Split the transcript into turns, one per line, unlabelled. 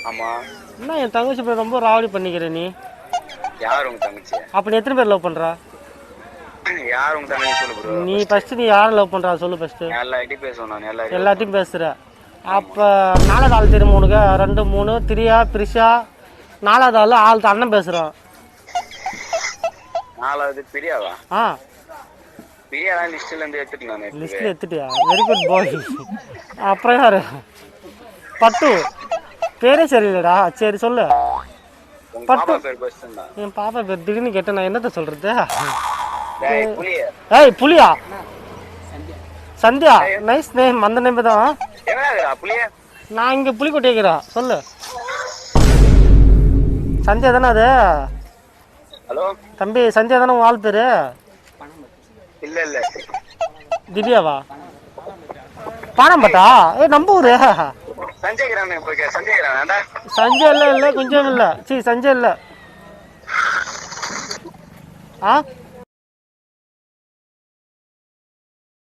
ஆமா.
என்ன என் தங்கச்சி போய் ரொம்ப ராவடி பண்ணிக்கிற நீ?
யார் உங்க தங்கச்சி?
அப்ப நீ எத்தனை பேர் லவ் பண்ற?
யார் உங்க தங்கச்சி சொல்லு ப்ரோ.
நீ ஃபர்ஸ்ட் நீ யாரை லவ் பண்றா சொல்லு ஃபர்ஸ்ட்.
எல்லார்ட்டையும் பேசுவேன் நான்.
எல்லாத்தையும் பேசுற. அப்ப நாலாவது ஆள் தெரியுமா உனக்கு? 2 3 திரியா பிரிஷா. நாலாவது ஆள் அண்ணன் பேசுறான்.
நாலாவது பிரியாவா?
ஆ
பிரியா லிஸ்ட்ல இருந்து எடுத்துட்டு நான்.
லிஸ்ட்ல எடுத்துட்டியா? வெரி குட் பாய். அப்புறம் யாரு? பட்டு. பேரே சரியில்லடா. சரி சொல்லு.
பாப்பா பேர் பஸ்தான்.
என் பாப்பா பேர் திடீர்னு கேட்ட நான் என்னத்த சொல்றது?
புலியா.
புலியா? சந்தியா. Nice name. அந்த நேம் தான்.
புலியா?
நான் இங்க புலிக்கோட்டை கேக்குறேன். சொல்லு. சந்தியா தானே அது?
ஹலோ
தம்பி, சந்தியா தானே உன் ஆள் பேரு?
இல்ல
திவ்யாவா? பானம்பட்டா? நம்ம ஊரு.
சஞ்சய்
இல்ல கொஞ்சம் இல்ல. சரி சஞ்சய் இல்ல. ஆ